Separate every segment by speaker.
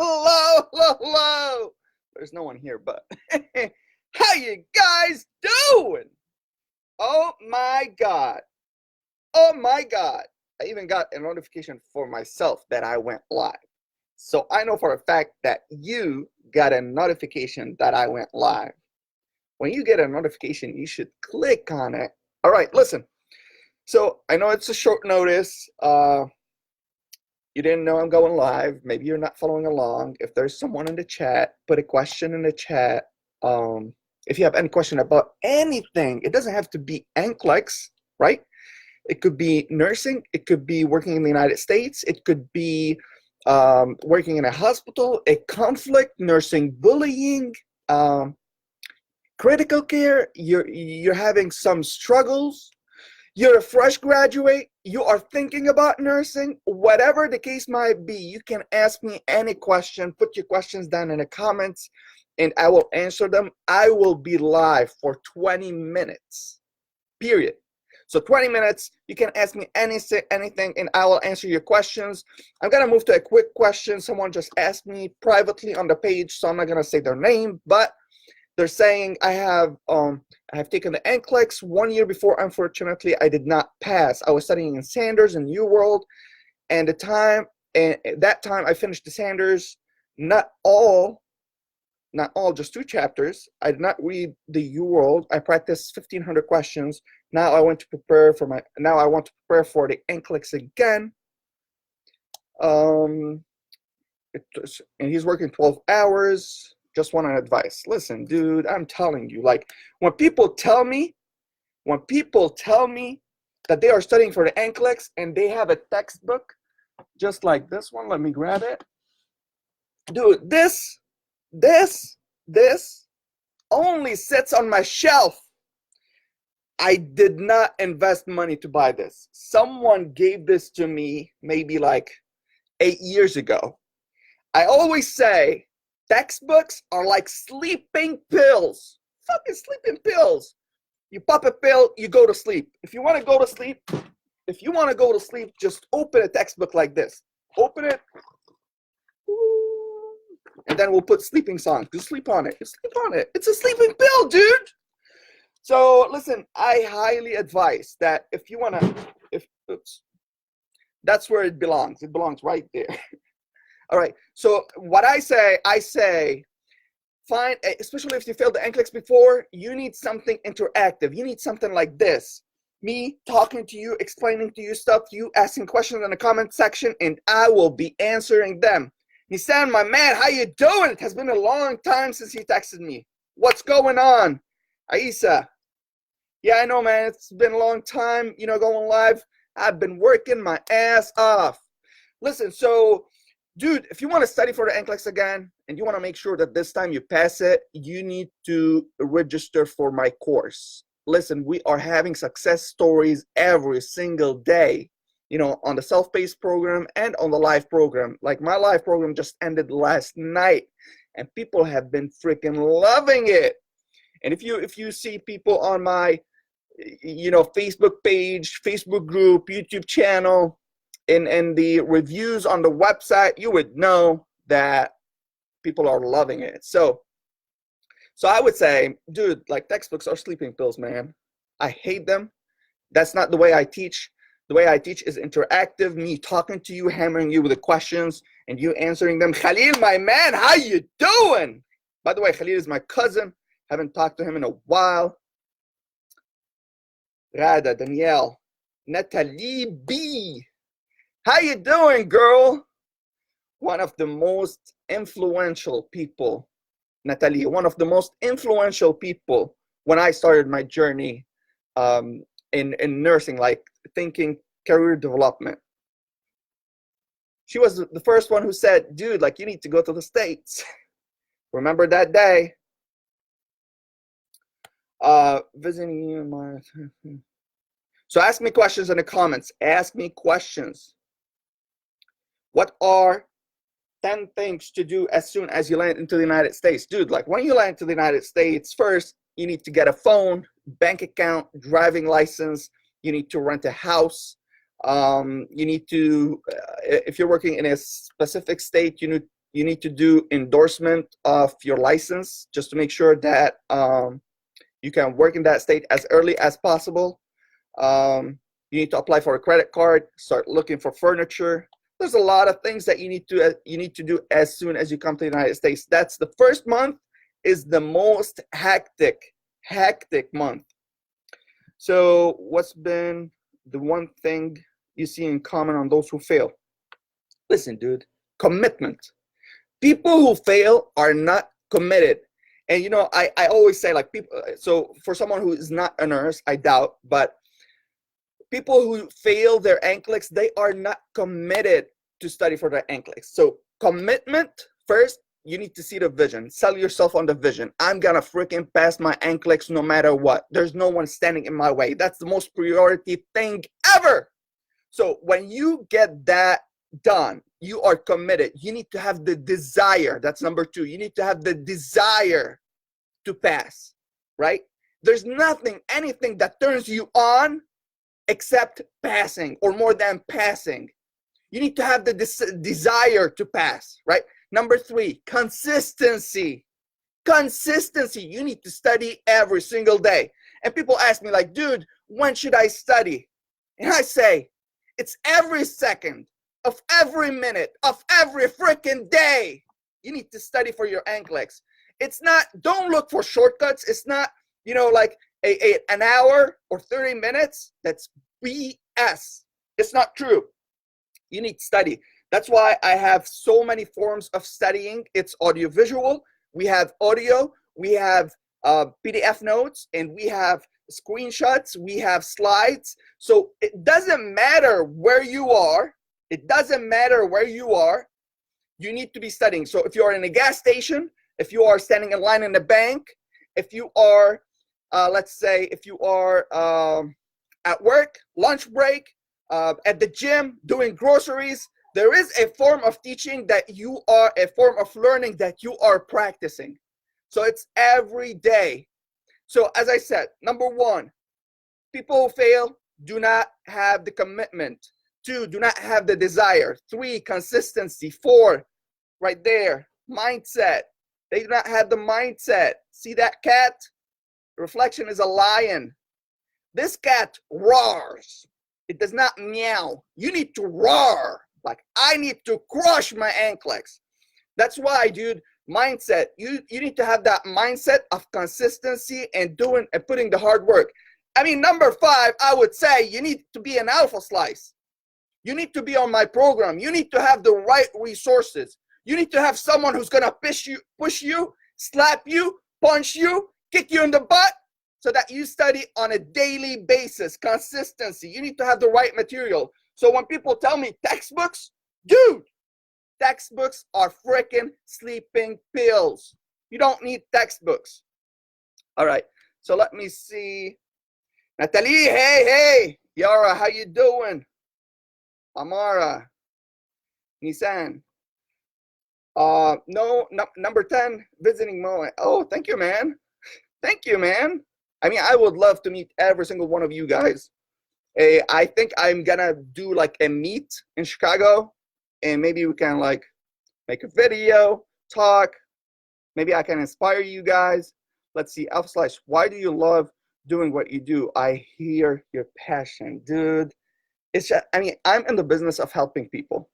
Speaker 1: Hello, hello, hello. There's no one here, but how you guys doing? Oh my God. Oh my God. I even got a notification for myself that I went live. So I know for a fact that you got a notification that I went live. When you get a notification, you should click on it. All right, listen. So I know it's a short notice. You didn't know I'm going live. Maybe you're not following along. If there's someone in the chat, put a question in the chat. If you have any question about anything, it doesn't have to be Nclex, right? It could be nursing. It could be working in the United States. It could be working in a hospital, a conflict, nursing, bullying, critical care. You're having some struggles. You're a fresh graduate, you are thinking about nursing, whatever the case might be, you can ask me any question, put your questions down in the comments, and I will answer them. I will be live for 20 minutes, period. So 20 minutes, you can ask me anything, and I will answer your questions. I'm gonna move to a quick question. Someone just asked me privately on the page, so I'm not gonna say their name, but they're saying I have taken the Nclex 1 year before. Unfortunately, I did not pass. I was studying in Sanders and New World, and at that time I finished the Sanders. Not all, just 2 chapters. I did not read the U World. I practiced 1,500 questions. Now I want to prepare for the Nclex again. And he's working 12 hours. Just want an advice. Listen, dude, I'm telling you, like when people tell me that they are studying for the Nclex and they have a textbook just like this one, let me grab it. Dude, this only sits on my shelf. I did not invest money to buy this. Someone gave this to me maybe like 8 years ago. I always say textbooks are like sleeping pills. Fucking sleeping pills. You pop a pill, you go to sleep. If you want to go to sleep, just open a textbook like this. Open it. And then we'll put sleeping songs. You sleep on it. It's a sleeping pill, dude. So listen, I highly advise that if you want to, that's where it belongs. It belongs right there. All right, so what I say, find, especially if you failed the Nclex before, you need something interactive. You need something like this. Me talking to you, explaining to you stuff, you asking questions in the comment section, and I will be answering them. Nissan, my man, how you doing? It has been a long time since you texted me. What's going on? Aisa. Yeah, I know, man. It's been a long time, going live. I've been working my ass off. Listen, so dude, if you want to study for the Nclex again and you want to make sure that this time you pass it, you need to register for my course. Listen, we are having success stories every single day, on the self-paced program and on the live program. Like my live program just ended last night and people have been freaking loving it. And if you see people on my, Facebook page, Facebook group, YouTube channel, in the reviews on the website, you would know that people are loving it. So I would say, dude, like textbooks are sleeping pills, man. I hate them. That's not the way I teach. The way I teach is interactive, me talking to you, hammering you with the questions, and you answering them. Khalil, my man, how you doing? By the way, Khalil is my cousin. Haven't talked to him in a while. Rada, Danielle, Natalie B. How you doing, girl? One of the most influential people, Natalie, one of the most influential people when I started my journey in nursing, like thinking career development. She was the first one who said, dude, like you need to go to the States. Remember that day? Visiting my... So ask me questions in the comments. Ask me questions. What are 10 things to do as soon as you land into the United States? Dude, like when you land to the United States, first, you need to get a phone, bank account, driving license. You need to rent a house. You need to, if you're working in a specific state, you You need to do endorsement of your license just to make sure that you can work in that state as early as possible. You need to apply for a credit card, start looking for furniture. There's a lot of things that you need to do as soon as you come to the United States. That's the first month is the most hectic month. So what's been the one thing you see in common on those who fail? Listen, dude, commitment. People who fail are not committed. And you know, I always say, like, people, so for someone who is not a nurse, I doubt, but people who fail their Nclex, they are not committed to study for their Nclex. So commitment first, you need to see the vision. Sell yourself on the vision. I'm gonna freaking pass my Nclex no matter what. There's no one standing in my way. That's the most priority thing ever. So when you get that done, you are committed. You need to have the desire. That's number two. You need to have the desire to pass, right? There's anything that turns you on except passing, or more than passing. You need to have the desire to pass, right? Number three, consistency. Consistency. You need to study every single day. And people ask me, like, dude, when should I study? And I say, it's every second of every minute of every freaking day. You need to study for your Nclex. It's not, don't look for shortcuts. It's not, you know, like an hour or 30 minutes. That's BS. It's not true. You need to study. That's why I have so many forms of studying. It's audiovisual. We have audio. We have PDF notes, and we have screenshots. We have slides. So it doesn't matter where you are. It doesn't matter where you are. You need to be studying. So if you are in a gas station, if you are standing in line in the bank, if you are, let's say, if you are at work, lunch break, at the gym, doing groceries, there is a form of teaching that you are, a form of learning that you are practicing. So it's every day. So as I said, number one, people who fail do not have the commitment. Two, do not have the desire. Three, consistency. Four, right there, mindset. They do not have the mindset. See that cat? The reflection is a lion. This cat roars. It does not meow. You need to roar. Like, I need to crush my Nclex. That's why, dude, mindset. You need to have that mindset of consistency and doing and putting the hard work. I mean, number five, I would say you need to be an alpha slice. You need to be on my program. You need to have the right resources. You need to have someone who's gonna push you, slap you, punch you, kick you in the butt, so that you study on a daily basis. Consistency. You need to have the right material. So when people tell me textbooks, dude, textbooks are freaking sleeping pills. You don't need textbooks. All right. So let me see. Natalie, hey. Yara, how you doing? Amara, Nissan. Number 10, visiting Mo. Oh, thank you, man. Thank you, man. I mean, I would love to meet every single one of you guys. I think I'm gonna do like a meet in Chicago, and maybe we can like make a video, talk. Maybe I can inspire you guys. Let's see, Alpha Slice, why do you love doing what you do? I hear your passion, dude. It's just, I mean, I'm in the business of helping people.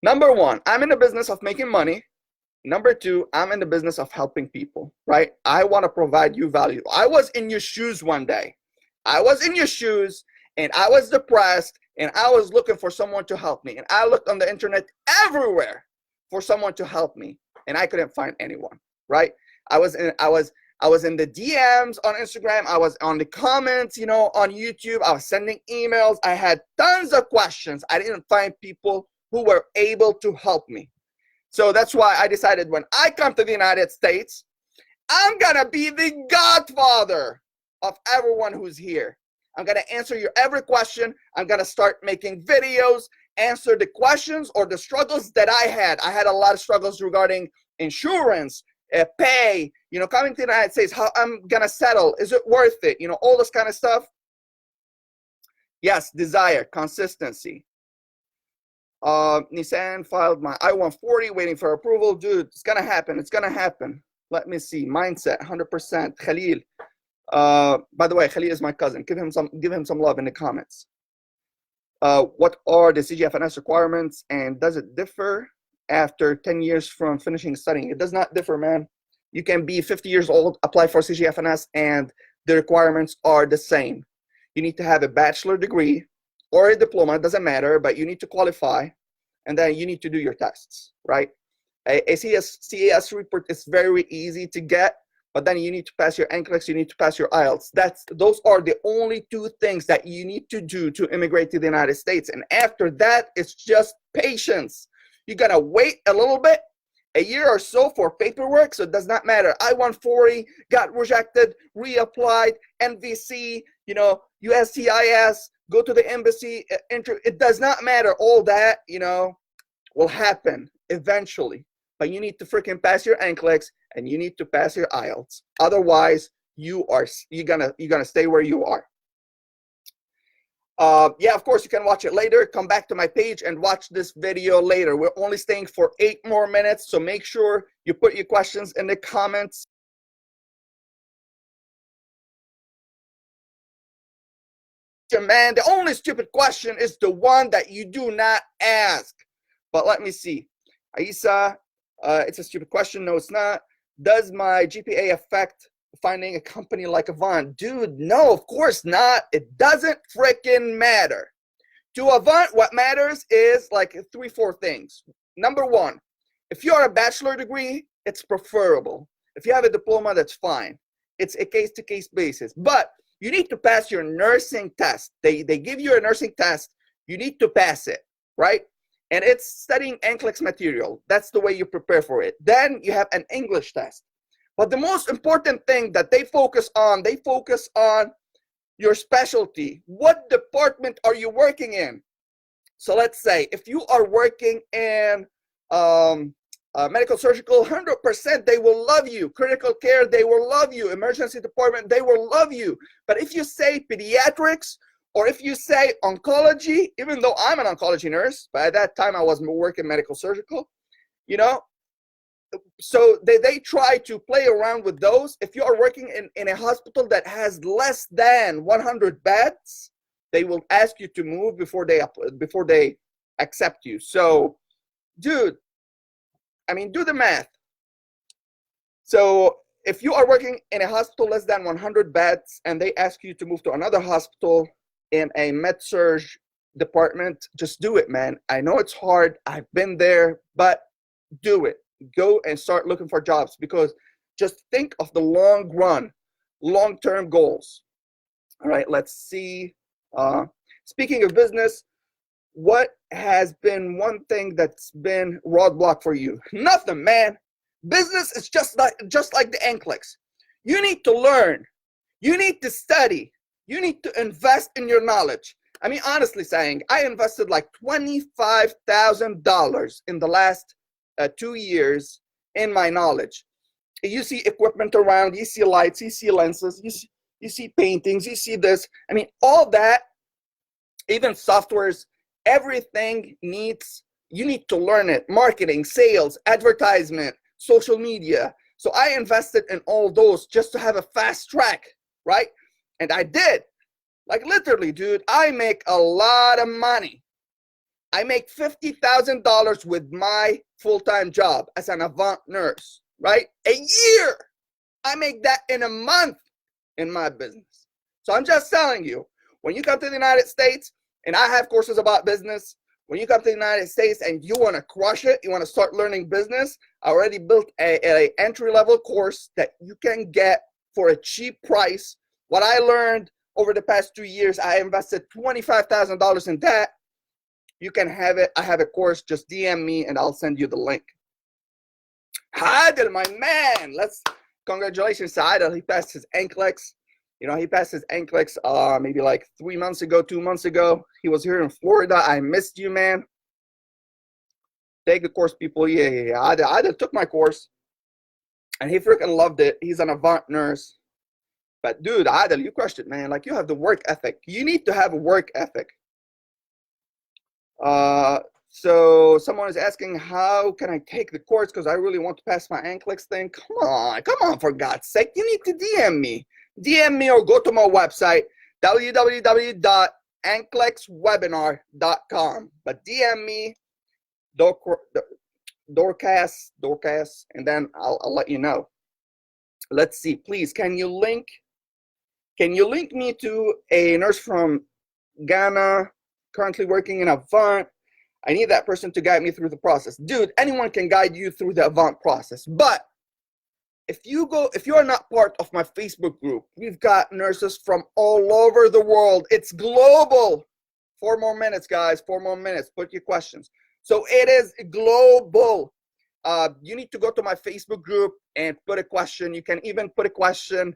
Speaker 1: Number one, I'm in the business of making money. Number two, I'm in the business of helping people, right? I want to provide you value. I was in your shoes one day. I was in your shoes, and I was depressed, and I was looking for someone to help me. And I looked on the internet everywhere for someone to help me, and I couldn't find anyone, right? I was in the DMs on Instagram. I was on the comments, you know, on YouTube. I was sending emails. I had tons of questions. I didn't find people who were able to help me. So that's why I decided when I come to the United States, I'm going to be the godfather of everyone who's here. I'm going to answer your every question. I'm going to start making videos, answer the questions or the struggles that I had. I had a lot of struggles regarding insurance, pay, you know, coming to the United States, how I'm going to settle. Is it worth it? You know, all this kind of stuff. Yes, desire, consistency. Nissan filed my I-140, waiting for approval. Dude, it's gonna happen. It's gonna happen. Let me see. Mindset, 100%. Khalil. By the way, Khalil is my cousin. Give him some love in the comments. What are the CGFNS requirements, and does it differ after 10 years from finishing studying? It does not differ, man. You can be 50 years old, apply for CGFNS, and the requirements are the same. You need to have a bachelor degree or a diploma, it doesn't matter, but you need to qualify, and then you need to do your tests, right? A CAS report is very easy to get, but then you need to pass your Nclex, you need to pass your IELTS. Those are the only two things that you need to do to immigrate to the United States. And after that, it's just patience. You gotta wait a little bit, a year or so for paperwork, so it does not matter. I-140 got rejected, reapplied, NVC, you know, USCIS, go to the embassy, it does not matter. All that, you know, will happen eventually. But you need to freaking pass your Nclex and you need to pass your IELTS. Otherwise, you're gonna stay where you are. Yeah, of course, you can watch it later. Come back to my page and watch this video later. We're only staying for 8 more minutes, so make sure you put your questions in the comments. Man, the only stupid question is the one that you do not ask. But let me see. Aisa, it's a stupid question. No, it's not. Does my GPA affect finding a company like Avant? Dude, no, of course not. It doesn't freaking matter. To Avant, what matters is like 3-4 things. Number one, if you're a bachelor degree, it's preferable. If you have a diploma, that's fine. It's a case-to-case basis. But you need to pass your nursing test. They give you a nursing test. You need to pass it, right? And it's studying Nclex material. That's the way you prepare for it. Then you have an English test. But the most important thing that they focus on your specialty. What department are you working in? So let's say if you are working in medical surgical, 100% they will love you. Critical care, they will love you. Emergency department, they will love you. But if you say pediatrics, or if you say oncology, even though I'm an oncology nurse, but at that time I was working medical surgical, you know, so they try to play around with those. If you are working in a hospital that has less than 100 beds, they will ask you to move before they accept you. So, dude, I mean, do the math. So if you are working in a hospital less than 100 beds and they ask you to move to another hospital in a med-surg department, just do it, man. I know it's hard. I've been there, but do it. Go and start looking for jobs, because just think of the long run, long-term goals. All right, let's see. Speaking of business, what has been one thing that's been roadblock for you? Nothing, man. Business is just like the Nclex. You need to learn. You need to study. You need to invest in your knowledge. I mean, honestly saying, I invested like $25,000 in the last 2 years in my knowledge. You see equipment around, you see lights, you see lenses, you see paintings, you see this. I mean, all that, even softwares, everything you need to learn it. Marketing, sales, advertisement, social media. So I invested in all those just to have a fast track, right? And I did. Like literally, dude, I make a lot of money. I make $50,000 with my full-time job as an Avant nurse, right? A year. I make that in a month in my business. So I'm just telling you, when you come to the United States, and I have courses about business, when you come to the United States and you want to crush it, you want to start learning business, I already built a entry-level course that you can get for a cheap price. What I learned over the past 2 years, I invested $25,000 in that. You can have it. I have a course. Just DM me and I'll send you the link. Adel, my man. Congratulations to Adel. He passed his Nclex. You know, he passed his Nclex maybe like 3 months ago, 2 months ago. He was here in Florida. I missed you, man. Take the course, people. Yeah. Adel took my course and he freaking loved it. He's an Avant nurse. But dude, Adel, you crushed it, man. Like, you have the work ethic. You need to have a work ethic. So someone is asking, how can I take the course? Because I really want to pass my Nclex thing. Come on, for God's sake. You need to DM me. DM me or go to my website, www.nclexwebinar.com. But DM me, Dorcas, and then I'll let you know. Let's see, please, can you link me to a nurse from Ghana, currently working in Avant? I need that person to guide me through the process. Dude, anyone can guide you through the Avant process. But if you are not part of my Facebook group, we've got nurses from all over the world. It's global. 4 more minutes, guys. 4 more minutes. Put your questions. So it is global. You need to go to my Facebook group and put a question. You can even put a question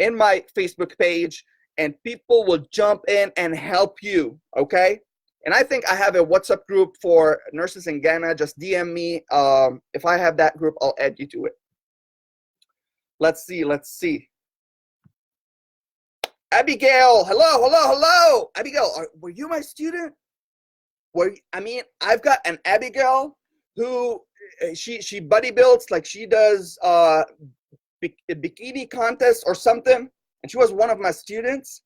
Speaker 1: in my Facebook page, and people will jump in and help you, okay? And I think I have a WhatsApp group for nurses in Ghana. Just DM me. If I have that group, I'll add you to it. Let's see. Abigail, hello. Abigail, were you my student? I've got an Abigail who she buddy builds, like she does bikini contest or something, and she was one of my students.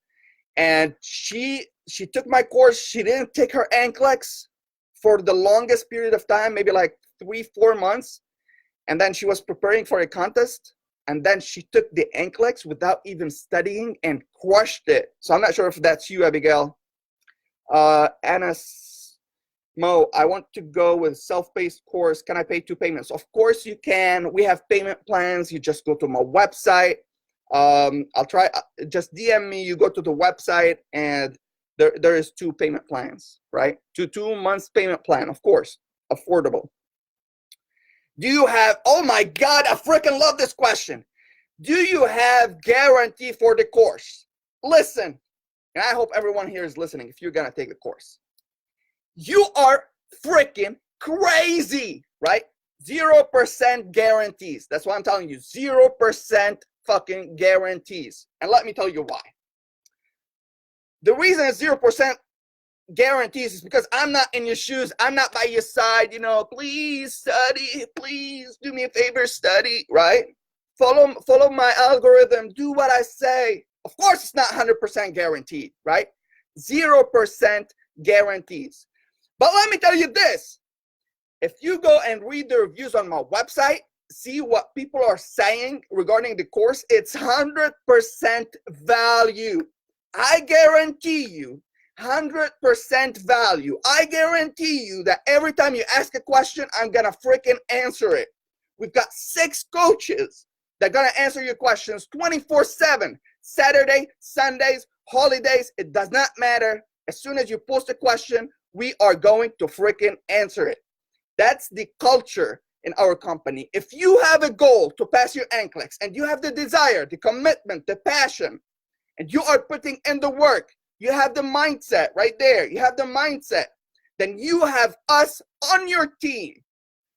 Speaker 1: And she took my course. She didn't take her Nclex for the longest period of time, maybe like 3-4 months. And then she was preparing for a contest. And then she took the Nclex without even studying and crushed it. So I'm not sure if that's you, Abigail. Anas Mo, I want to go with self-paced course. Can I pay 2 payments? Of course you can. We have payment plans. You just go to my website. I'll try, just DM me, you go to the website, and there is 2 payment plans, right? 2 months payment plan, of course, affordable. Do you have, oh my God, I freaking love this question. Do you have guarantee for the course? Listen, and I hope everyone here is listening if you're gonna take the course. You are freaking crazy, right? 0% guarantees. That's what I'm telling you, 0% fucking guarantees. And let me tell you why. The reason it's 0% guarantees is because I'm not in your shoes. I'm not by your side. You know, please study. Please do me a favor, study, right? Follow my algorithm. Do what I say. Of course, it's not 100% guaranteed, right? 0% guarantees. But let me tell you this. If you go and read the reviews on my website, see what people are saying regarding the course, it's 100% value. I guarantee you 100% value. I guarantee you that every time you ask a question, I'm gonna freaking answer it. We've got 6 coaches that are gonna answer your questions 24/7, Saturday, Sundays, holidays, it does not matter. As soon as you post a question, we are going to freaking answer it. That's the culture in our company. If you have a goal to pass your Nclex and you have the desire, the commitment, the passion, and you are putting in the work, you have the mindset right there, you have the mindset, then you have us on your team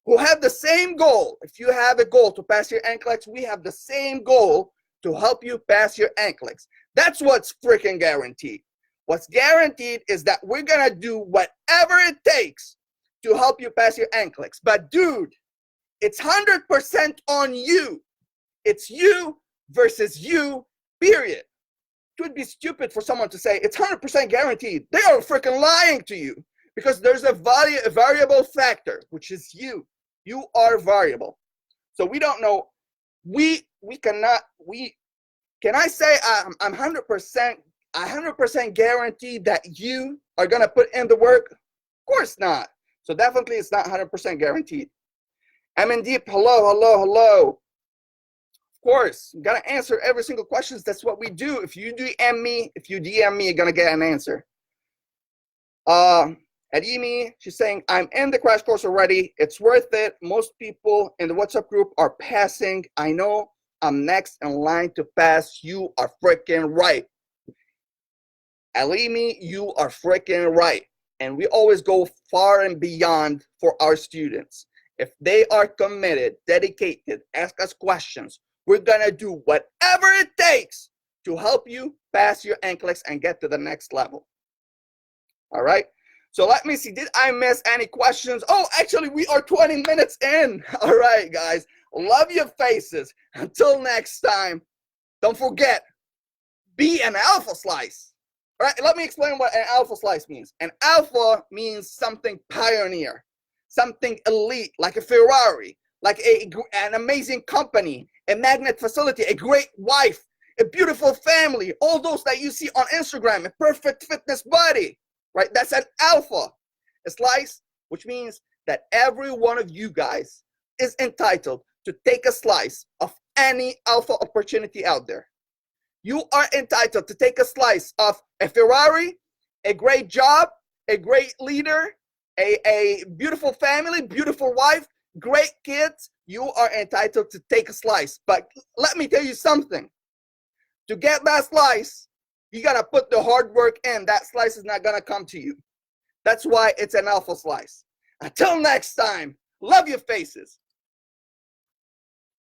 Speaker 1: who have the same goal. If you have a goal to pass your Nclex, we have the same goal to help you pass your Nclex. That's what's freaking guaranteed. What's guaranteed is that we're gonna do whatever it takes to help you pass your Nclex. But dude, it's 100% on you. It's you versus you, period. It would be stupid for someone to say it's 100% guaranteed. They are freaking lying to you, because there's a variable factor, which is you. You are variable. So we don't know. Can I say I'm 100% guaranteed that you are gonna put in the work? Of course not. So definitely it's not 100% guaranteed. Deep, hello. Of course, I'm gonna answer every single question. That's what we do. If you DM me, you're gonna get an answer. Adimi, she's saying, I'm in the crash course already. It's worth it. Most people in the WhatsApp group are passing. I know I'm next in line to pass. You are freaking right. Alimi, you are freaking right. And we always go far and beyond for our students. If they are committed, dedicated, ask us questions, we're gonna do whatever it takes to help you pass your Nclex and get to the next level. All right? So let me see, did I miss any questions? Oh, actually, we are 20 minutes in. All right, guys, love your faces. Until next time, don't forget, be an alpha slice. All right, let me explain what an alpha slice means. An alpha means something pioneer, something elite, like a Ferrari, like an amazing company, a magnet facility, a great wife, a beautiful family, all those that you see on Instagram, a perfect fitness body, right? That's an alpha. A slice, which means that every one of you guys is entitled to take a slice of any alpha opportunity out there. You are entitled to take a slice of a Ferrari, a great job, a great leader, a beautiful family, beautiful wife, great kids. You are entitled to take a slice. But let me tell you something. To get that slice, you got to put the hard work in. That slice is not going to come to you. That's why it's an alpha slice. Until next time, love your faces.